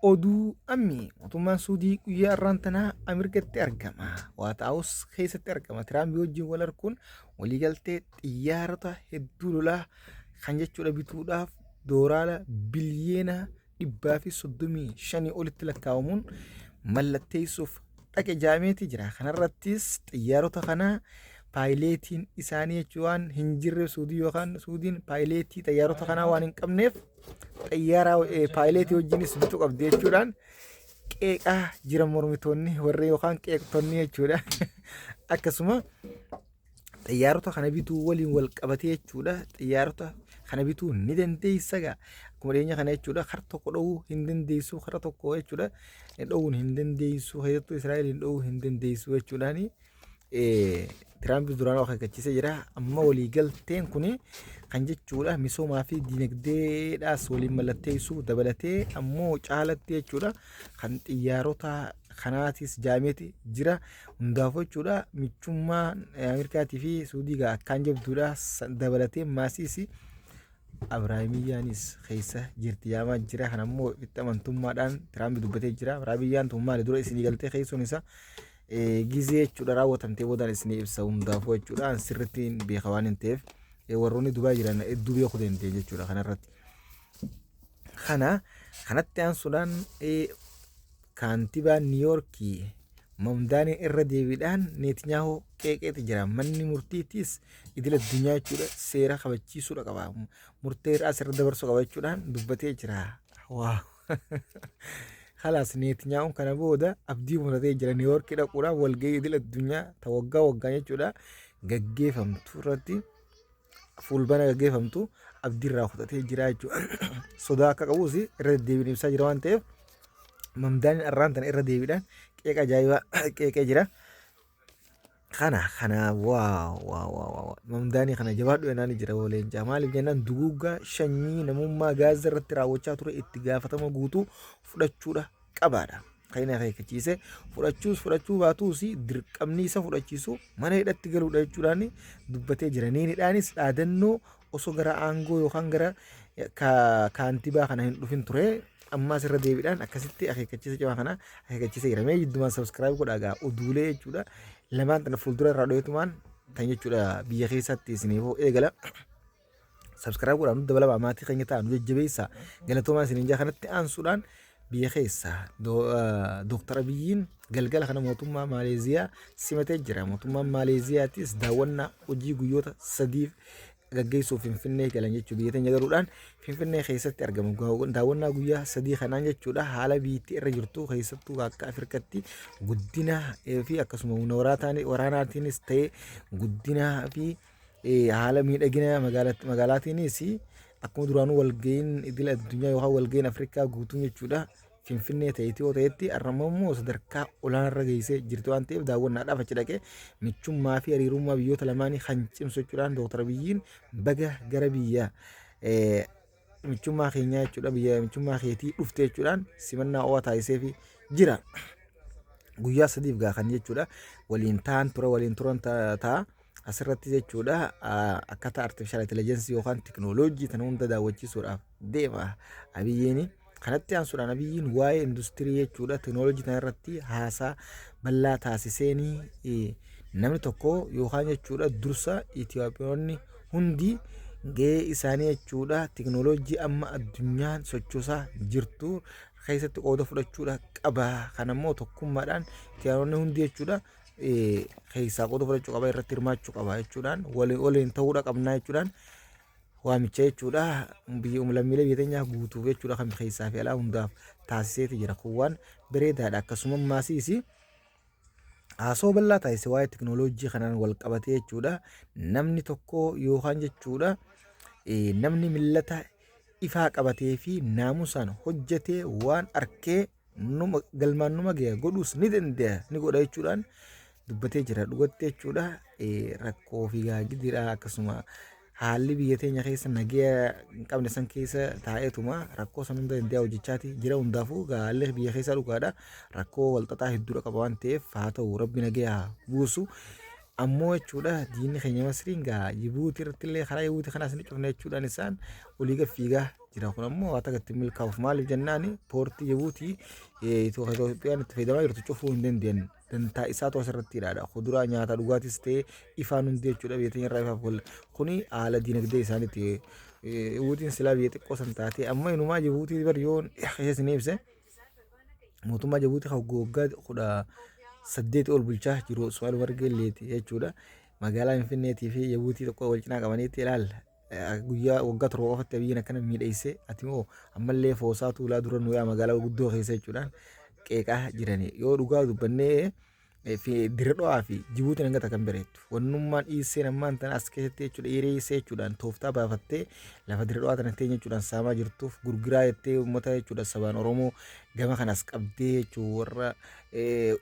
oduu ammi mootummaan Suudii guyyaa irraan tanaa Ameerikatti argama. Waa ta'us keessatti argama. Tiraamp wajjin wal arguun waliigaltee xiyyaarota hedduu lolaa kan jechuudha bituudhaaf doolaara biliyeena 135 olitti lakkaa'amuun mallatteessuuf dhaqe jaameeti jira. Kanarrattis xiyyaarota kana paayileetiin isaanii jechuun hin jirre Suudii yookaan Suudiin paayileetii xiyyaarota kanaa waan hin qabneef xiyyaara paayileetii wajjinis bituu qabdi jechuudhaan qeeqaa jira mormitoonni warri yookaan qeeqtonni jechuudha. Akkasuma xiyyaarota kana bituu waliin wal qabatee jechuudha. Xiyyaarota kana bituu ni dandeessa gaa akkuma dhiyeenya kana jechuudha. Kara tokko dhowuu hin dandeessu kara tokko jechuudha dhowuun hin dandeessu keessattuu Israa'eliin dhowuu hin dandeessu jechuudhaani. Tiraamp duraan akeekkachiisee jira. Amma waliigalteen kun kan jechuudha misoomaa fi dinagdeedhaas waliin mallatteessuu dabalatee ammoo caalatti jechuudha kan xiyyaarota kanaatis jaameeti jira. Hundaafuu jechuudha michummaa Ameerikaatii fi Suudii akkaan jabduudha dabalatee maasiis Abiraamiyyaanis keessa jirti yaamaa jira. Kan ammoo itti amantummaadhaan Tiraamp dubbatee jira. Abiraamiyyaan tun maali dura isinii galtee keessuun isaa gizee jechuudha raawwatamtee boodaan isinii ibsa hundaafuu jechuudha sirriitti beeka waan hin ta'eef warroonni Dubaay jiran hedduu beekuu danda'e jechuudha kanarratti. Kanatti aansuudhaan kaantibaan Niiyoorkii Mamdaanii irra deebiidhaan Neetanyaahu qeeqeeti jira. Manni murtiittis idil addunyaa jechuudha seera kabachiisuudha qaba. Murtee asirra dabarsuu qaba jechuudhaan dubbatee jira. Waaw! Halas Neetanyahuun kana booda abdii muratee jira. Niiyoorkii dhaquudhaan walgahii idil addunyaa ta waggaa waggaan jechuudha gaggeeffamtu irratti fuulbana gaggeeffamtu abdii irraa fudhatee jira jechuudha. Sodaa akka qabus irra deddeebiin ibsaa jira waan ta'eef Mamdaaniin arraan tana irra deebiidhaan qeeqa ajaa'ibaa qeeqee jira. Kana waaw Mamdaanii kana jabaadhu yennaan jira Leencaa. Maaliif jennaan duguuggaa sanyii namummaa Gaazaa irratti raawwachaa ture itti gaafatama guutuu fudhachuudha qabaadha. Kan inni akeekkachiise fudhachuu baatus dirqamni isa fudhachiisu mana hidhatti galuudha jechuudhaan dubbatee jira. Niinidhaanis dhaadannoo osoo gara aangoo yookaan gara kaantibaa kana hin dhufin ture. Ammaas irra deebiidhaan akkasitti akeekkachiisa cimaa kana akeekkachiisa jira. Mee jiddumaan sabskiraayib godhaa oduulee jechuudha. Lamaan tana fuuldura irraa dho'eetumaan kan jechuudha biyya keessatti isiniifuu eegala. Sabskiraayib godhaan nuti dabalama maatii keenya ta'an nu jajjabeessa. Galatoomaa isiniin jaa kanatti aansuudhaan biyya keessa Dooktar Abiyyiin galgala kana mootummaa Maaleeziyaa simatee jira. Mootummaan Maaleeziyaattis daawwannaa hojii guyyoota 3 gaggeessuuf Finfinnee galan jechuudha. Biyya teenya galuudhaan Finfinnee keessatti argamu. Daawwannaa guyyaa 3 kanaan jechuudha haala biyyattii irra jirtu keessattuu akka Afrikaatti guddina fi akkasuma humna waraanaatiinis ta'ee guddinaa fi haala miidhagina magaalaatiinis akkuma duraanuu walga'iin idil addunyaa yookaan walga'iin Afrikaa guutuun jechuudha Finfinnee ta'eetii yoo ta'etti arramammoo sadarkaa olaanarra geessee jirti waan ta'eef daawwannaadhaaf achi dhaqee michummaa fi hariirummaa biyyoota lamaanii kan cimsu jechuudhaan Dooktar Abiyyiin baga gara biyya michummaa keenyaa jechuudha biyya michummaa keetii dhufte jechuudhaan simannaa ho'aa taasiseef jira. Guyyaa 3 kan jechuudha waliin ta'an ture waliin turan ta'a. Asirratti jechuudha akkaataa artificial intelligence yookaan teknooloojii tan hunda daawwachiisuudhaaf deema Abiyyiin. Kanatti aansuudhaan Abiyyiin waa'ee industirii jechuudha teknooloojii tan irratti haasaa bal'aa taasiseenii namni tokko yookaan jechuudha dursa Itoophiyaanonni hundi gahee isaanii jechuudha teknooloojii amma addunyaan sochoosaa jirtu keessatti qooda fudhachuudha qaba. Kanammoo tokkummaadhaan Itoophiyaanonni hundi jechuudha keessaa qooda fudhachuu qaba irratti hirmaachuu qaba jechuudhaan waliin ta'uudha qabnaa jechuudhaan waamicha jechuudha lammiilee biyya teenyaa guutuuf jechuudha kan keessaa fi alaa hundaaf taasiseeti jira. Kun waan bareedaadha. Akkasuma maasiis haasoo bal'aa taasise waa'ee teknooloojii kanaan wal qabatee jechuudha namni tokko yookaan jechuudha namni millata ifaa qabatee fi naamusaan hojjetee waan arkee galmaan numa ga'e godhuus ni danda'a ni godha jechuudhaan dubbatee jira. Dhugatti jechuudha rakkoo fi gaagidira akkasuma haalli biyya teenya keessa nagaa hin qabne san keessa taa'eetuma rakkoo san hunda danda'a hojjechaati jira. Hundaafuu haalli biyya keessaa dhugaadha rakkoo walxaxaa hedduudha qaba waan ta'eef haa ta'u rabbi nagaa buusu. ammoo jechuudha diinni keenya Masriin gaa Jibuutii irratti illee karaa Jibuutii kanaas ni cufne jechuudhaan isaan olii gad fiigaa jira. Kun ammoo waan akka ittiin milkaa'uuf maaliif jennaan poortii Jibuutii Itoophiyaan itti fayyadamaa jirtu cufuu hin dandeenye. Dantaa isaatu asirratti hidhaadha. Kuduraa nyaata dhugaatis ta'ee ifaan hundi jechuudha biyya irraa ifaaf oola. Kuni haala diinagdee isaaniiti. Jibuutiin silaa biyya xiqqoo san taate amma inumaa Jibuutii bariyoon keessa ni ibse. Mootummaa Jibuutii waggaa 18 ol bulchaa jiru Ismaa'eel Umar Geelleeti jechuudha. Magaalaa Finfinneetii fi Jibuutii tokko wal cinaa qabaniitti ilaalla. Guyyaa waggaa torba qofatti biyyiin akkana miidheessee ati immoo ammallee foosaatu ulaa dura nuyaa magaalaa guddoo keessa jechuudhaan qeeqaa jirani. Yoo dhugaa dubbannee Dirredhawaa fi Jibuutiin hanga kan bareettu. Wannummaan dhiisseen ammaan tan as keessatti jechuudha hiriiressee jechuudhaan tooftaa baafattee lafa Dirredhawaa tana teenya jechuudhaan saamaa jirtuuf gurguraa jettee uummata jechuudha sabaan Oromoo gama kanas qabdee jechuudha warra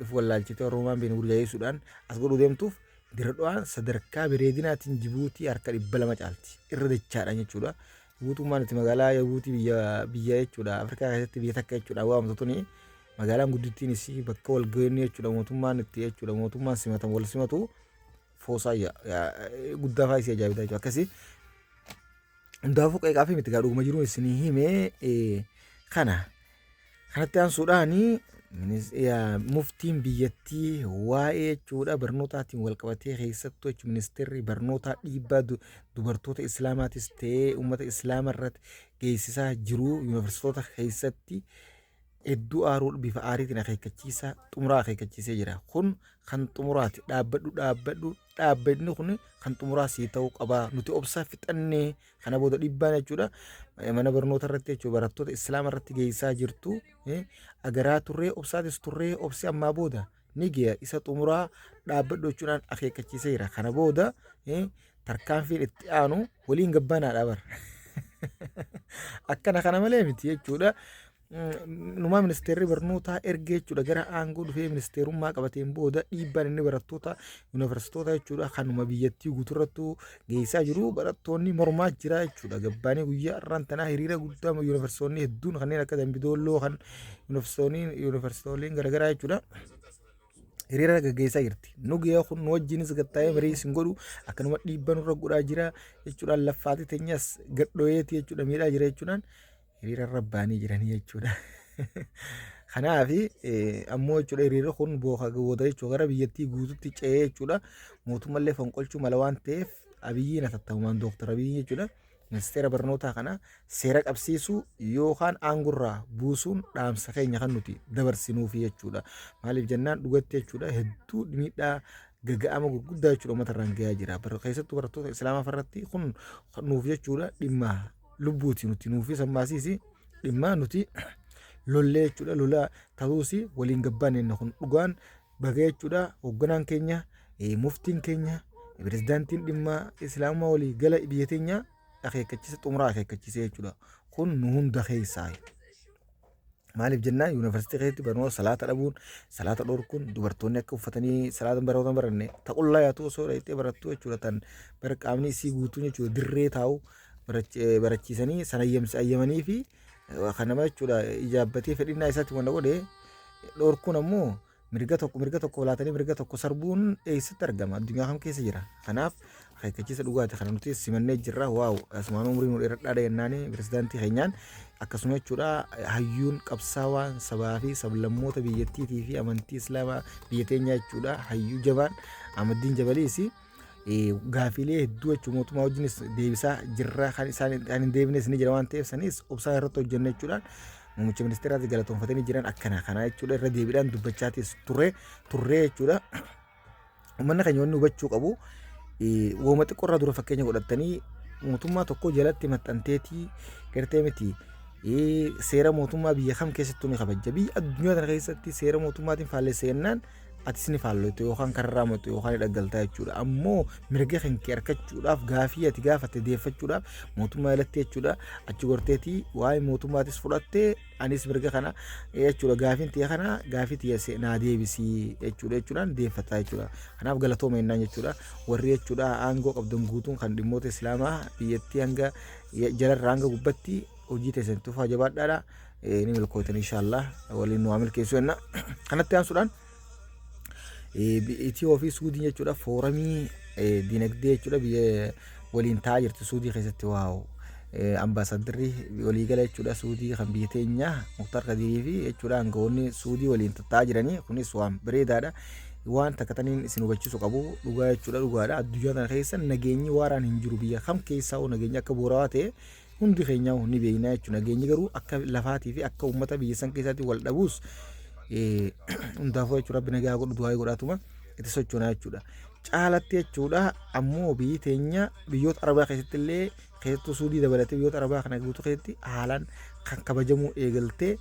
if wallaalchitee Oromoon beenu gurgurjeessuudhaan as godhuu deemtuuf Dirredhawaan sadarkaa bareedinaatiin Jibuutii harka 200 caalti. Irra dachaadhaan jechuudha. Jibuutummaan itti magaalaa Jibuutii biyya jechuudha Afrikaa keessatti biyya takka jechuudha waamtu tuni. Magaalaan guddittiin isii bakka wal ga'anii jechuudha mootummaan itti jechuudha mootummaan simatan wal simatu foosaa guddaa fa'aa isii ajaa'ibaa jechuudha akkasii hundaafuu qeeqaa fi miti gaadhuguma jiruun isinii himee kanatti aansuudhaanii muftiin biyyattii waa'ee jechuudha barnootaatiin wal qabatee keessattuu jechuudha ministeerri barnootaa dhiibbaa dubartoota islaamaatis ta'ee uummata islaama irratti geessisaa jiru yuunivarsiitota keessatti. Hedduu aaruun bifa aariitiin akeekkachiisaa xumuraa akeekkachiisee jira. Kun kan xumuraati. Dhaabbanni kun kan xumuraa sii ta'uu qaba. Nuti obsaa fixannee kana booda dhiibbaan jechuudha. Mana barnoota irratti jechuudha barattoota islaama irratti geessaa jirtu. Agaraa turree obsaatis turree obsi ammaa booda ni ga'a. Isa xumuraa dhaabbadhu jechuudhaan akeekkachiisee jira. Kana booda tarkaanfiin itti aanu waliin gabbaanaadha bara. Akkana kana malee miti jechuudha. Numaa ministeerri barnootaa ergee jechuudha gara aangoo dhufee ministeerummaa qabateen booda dhiibbaan inni barattoota yuunivarsiitoota jechuudha kanuma biyyattii guuturrattuu geessaa jiru barattoonni mormaa jira jechuudha gabbaanii guyyaa irraan tanaa hiriira guddaa yuunivarsiitoonni hedduun kanneen akka Dambidolloo kan yuunivarsiitooleen garaagaraa jechuudha. Hiriira gaggeessaa jirti. Nugiyaa kun wajjinis gattaa'ee marii isin godhu akkanuma dhiibbaan irra godhaa jira jechuudhaan laffaatii teenyas gadhooyeeti jechuudha miidhaa jira jechuudhaan. Hiriira rabbaanii jiranii jechuudha. Kanaaf ammoo jechuudha hiriira kun booda jechuudha gara biyyattii guututti ce'ee jechuudha mootummallee fonqolchuu mala waan ta'eef Abiyyiin atattamumaan Dooktar Abiyyi jechuudha ministeera barnootaa kana seera qabsiisuu yookaan aangurraa buusuun dhaamsa keenya kan nuti dabarsinuufi jechuudha. Maaliif jennaan dhugatti jechuudha hedduu miidhaa gaga'ama gurguddaa jechuudha uummata irraan gahaa jira. Keessattuu barattoota islaamaa irratti kun nuuf jechuudha dhimma lubbuuti nuti nuufi sammaasiisi dhimma nuti lollee jechuudha lola ta'uusi waliin gabbaaneen kun dhugaan baga jechuudha hoogganaan keenya muftiin keenya pirezidaantiin dhimma islaamaa walii gala biyya teenya akeekkachiisa xumuraa akeekkachiisee jechuudha kun nu hunda keessaa. Maaliif jennaan yuunivarsiitii keessatti barnoota salaata dhabuun salaata dhorkuun dubartoonni akka uffatanii salaata baratan baranne taqullaa yaatu osoo dhayitee barattuu jechuudha tan bara qaamni isii guutuun jechuudha dirree taa'u barachiisanii sana ayyamanii fi kan nama jechuudha ijaabbatee fedhinnaa isaatti wanta godhe dhorkuun ammoo mirga tokko laatanii mirga tokko sarbuun eessatti argama addunyaa kam keessa jira. Kanaaf akeekkachiisa dhugaati kana nuti simannee jirra waaw asumaan umrii nu dheeradhaa jennaanii pirezidaantii keenyaan akkasuma jechuudha hayyuun qabsaawaan sabaa fi sablammoota biyyattiitii fi amantii islaamaa biyya teenyaa jechuudha hayyuu jabaan Ahmadiin Jabaliisi gaafilee hedduu jechuudha mootummaa wajjinis deebisaa jirra kan isaan hin deebines ni jira waan ta'eef sanis obsaa irratti hojjenna jechuudhaan muummicha ministeeraatti galatoonfatanii jiran akkana kana jechuudha irra deebiidhaan dubbachaatis turree jechuudha. Uummanni keenya wanni hubachuu qabu wooma xiqqoorraa dura fakkeenya godhatanii mootummaa tokko jalatti maxxanteetii gartee miti seera mootummaa biyya kam keessattuu ni kabajja. Biyya addunyaa kana keessatti seera mootummaatiin faallessee jennaan atis ni faallotu yookaan karraa matu yookaan dhaggaltaa jechuudha. Ammoo mirga kan kee argachuudhaaf gaafii ati gaafatte deeffachuudhaaf mootummaa jalatti jechuudha achi gorteetii waa'ee mootummaatis fudhattee anis mirga kana jechuudha gaafiin tiyya kana gaafii tiyya naa deebisii jechuudhaan deeffataa jechuudha. Kanaaf galatooma jennaan jechuudha warri jechuudha aangoo qabdan guutuun kan dhimmoota islaamaa biyyattii hanga jalarraa hanga gubbatti hojii teessanitti fa'aa jabaadhaadha ni milkootan inshaallah waliin nu milkeessu jenna. Kanatti aansuudhaan Itiyoo fi Suudii jechuudha fooramii dinagdee jechuudha biyya waliin ta'aa jirti Suudii keessatti waaw. Ambaasaddarri waliigala jechuudha Suudii kan biyya teenyaa Muktaar Kadirii fi jechuudha aangawoonni Suudii waliin ta'aa jiranii kunis waan bareedaadha. Waan takkataniin isin hubachiisu qabu dhugaa jechuudha dhugaadha. Addunyaa kana keessa nageenyi waaraan hin jiru biyya kam keessaa nageenyi akka boorawaa ta'e hundi keenyaa ni beekna jechuudha. Nageenyi garuu akka lafaatii fi akka uummata biyya san keessatti wal dhabuus hundaafuu jechuudha rabbi nagaa godhu du'aa godhatuma itti sochoonaa jechuudha. Caalatti jechuudha ammoo biyyi teenya biyyoota arabaa keessatti illee keessattuu Suudii dabalatee biyyoota arabaa kana guutuu keessatti haalaan kan kabajamuu eegaltee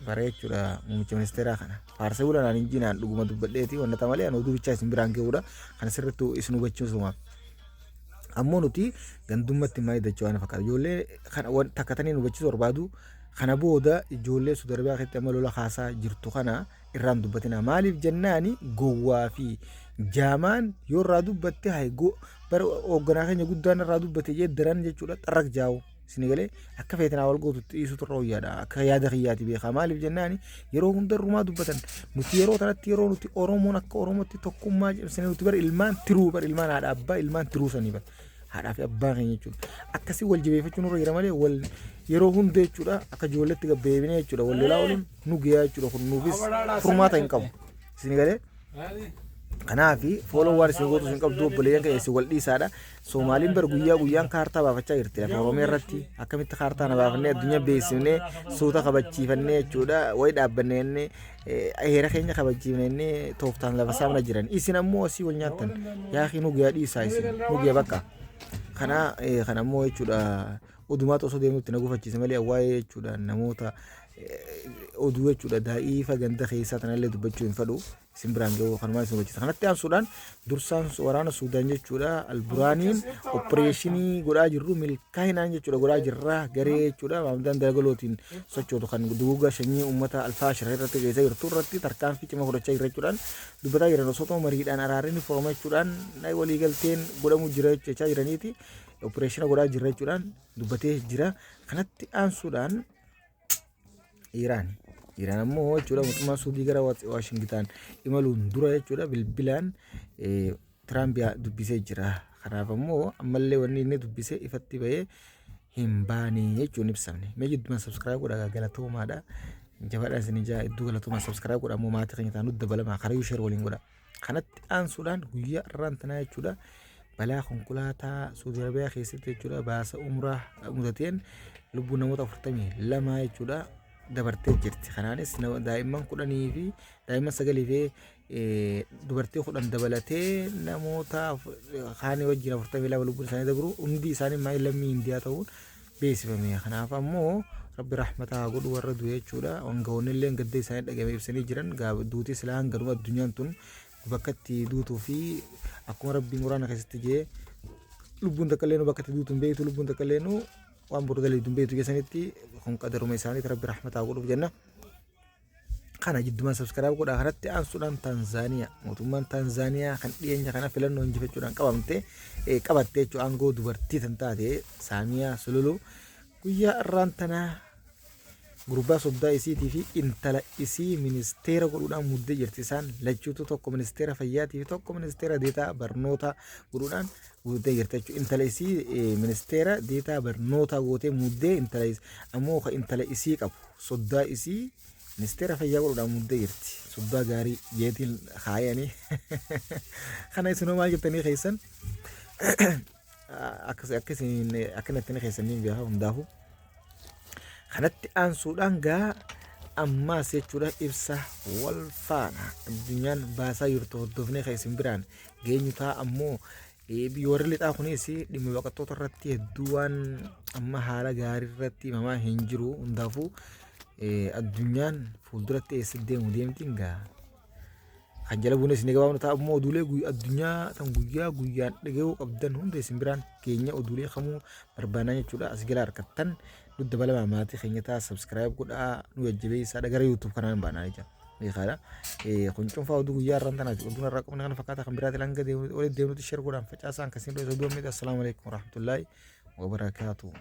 bara jechuudha muummicha ministeeraa kana faarsee bulanaan injinaan dhuguma dubbadheeti wanta malee anoo dubichaa isin biraan ga'uudha kan sirriitti isin hubachiisumaaf. Ammoo nuti gandummatti maayii dachee waan fakkaata ijoollee kana takkatanii hubachiisuu barbaadu kana booda ijoollee Sudarbiyaa keessatti amma lola kaasaa jirtu kana irraan dubbatina maaliif jennaani gowwaa fi jaamaan yoo irraa dubbatte haygoo bara hoogganaa keenya guddaan irraa dubbate jee daran jechuudha xarrak jaa'u sinigalee akka feetinaa wal gootutti dhiisutu irra hoyyaadha akka yaada kiyyaati beekaa maaliif jennaani yeroo hundarrumaa dubbatan nuti yeroo tanatti yeroo nuti Oromoon akka Oromootti tokkummaa cimsanii nuti bara ilmaan tiruu bara ilmaan haadha abbaa ilmaan tiruu sanii bara haadhaa fi abbaan keenya jechuudha akkasii wal jabeeffachuun irra jira malee wal yeroo hunda jechuudha akka ijoolletti gabbeebinee jechuudha wal lolaa waliin nu ga'aa jechuudha kun nuufis furmaata hin qabu sinigalee. Kanaafi follow waan isin gootu isin qabdu obboleeyyan ka'e isin wal dhiisaadha. Soomaaliin bar guyyaan kaartaa baafachaa jirti lafa Oromiyaa irratti akkamitti kaartaa na baafannee addunyaa beeksifnee suuta kabachiifannee jechuudha wayi dhaabbannee heera keenya kabachiifnee tooftaan lafa saamna jiran isin ammoo asii wal nyaattan yaaqii nu guyyaa dhiisaa isin nu guyyaa bakka kana ammoo jechuudha odumaatu osoo deemutti na gufachiise malee waa'ee jechuudha namoota oduu jechuudha daa'ifa ganda keessaa tanallee dubbachuu hin fadhu isin biraan ga'uu kanumaa isin hubachiisa. Kanatti aansuudhaan dursaan waraana Suudaan jechuudha alburaaniin opereeshinii godhaa jirru milkaa'inaan jechuudha godhaa jirra garee jechuudha maamudaan dagalootiin sochootu kan duguga shanyii uummata alfaashira irratti geessaa jirtu irratti tarkaanfii cimaa fudhachaa jirra jechuudhaan dubbataa jiran osoo mariidhaan araarri forma jechuudhaan waliigalteen godhamu jira jechaa jiraniiti opereeshina godhaa jirra jechuudhaan dubbatee jira. Kanatti aansuudhaan Iraan ammoo jechuudha mootummaa Suudii gara Waashingitaan imaluun dura jechuudha bilbilaan Tiraamp dubbisee jira. Kanaaf ammoo ammallee wanni inni dubbisee ifatti bahee hin baane jechuun ibsamne. Mee jidduma subscribe godhaa galatoomaadha. Jabaadhaan isin ijaa iddoo galatoomaa subscribe godhaa ammoo maatii keenya taanu dabalamaa karayyuu share waliin godhaa. Kanatti aansuudhaan guyyaa irraan tanaa jechuudha balaa konkolaataa Suudii Arabiyaa keessatti jechuudha baasa umraa mudateen lubbuun namoota 42 jechuudha dabartee jirti. Kanaanis daa'imman 10 fi daa'imman 9 fi dubartii 10 dabalatee namoota kaanii wajjin 42 lubbuun isaanii dabru hundi isaanii maayii lammii Indiyaa ta'uun beeksifame. Kanaaf ammoo rabbi rahmataa godhu warra du'e jechuudha. Aangawoonni illee gadda isaanii dhagahame ibsanii jiran duutii silaa hanganuma addunyaan tun bakka itti duutuu fi akkuma rabbiin waraana keessatti jee lubbuun takka illee bakka itti duutuun beektu lubbuun takka illee waan borgalee dumbeetu keessanitti kun qadaruma isaanii rabbi rahmataa godhuuf jenna. Kana jiddumaan subscribe godhaa. Kanatti aansuudhaan Tanzaaniyaa mootummaan Tanzaaniyaa kan dhiyeenya kana filannoo injifachuudhaan qabattee jechuudha aangoo dubartii tan taate Saamiyaa Sululuu guyyaa irraan tanaa gurbaa sobdaa isiitii fi intala isii ministeera godhuudhaan muddee jirti. Isaan lachuutu tokko ministeera fayyaatii fi tokko ministeera deetaa barnoota godhuudhaan muddee jirti jechuudha. Intala isii ministeera deetaa barnoota gootee muddee intala isii ammoo intala isii qabu soddaa isii ministeera fayyaa godhuudhaan muddee jirti. Soddaa gaarii jeetiin haayanii kana isinoo maal jettanii keessan akkanatti keessaniin beekaa hundaafuu. Kanatti aansuudhaan gaa ammaas jechuudha ibsa wal faana addunyaan baasaa jirtu hordofnee kan isin biraan geenyu ta'a ammoo biyyoorri lixaa kunis dhimma baqattoota irratti hedduu waan amma haala gaarii irratti himamaa hin jiru hundaafuu addunyaan fuulduratti eessa deemu deemtiin gaa kan jala buune isin gabaabnu ta'a ammoo oduulee addunyaa tan guyyaan dhagahuu qabdan hunda isin biraan keenya oduulee kamuu barbaanaa jechuudha as gala harkattan dudda balama maatii keenya ta'a subscribe godhaa nu jajjabeessaa gara YouTube kanaan baanaa jecha beekaadha. Kun cuunfaa oduu guyyaa irraan tanaati oduun irraa qabna kana fakkaata kan biraati langa walitti deemnutti share godhaan facaasaan akkasiin dho'isa du'a miidha. Assalaamu alaikum warahmatullaahi wabarakaatuh.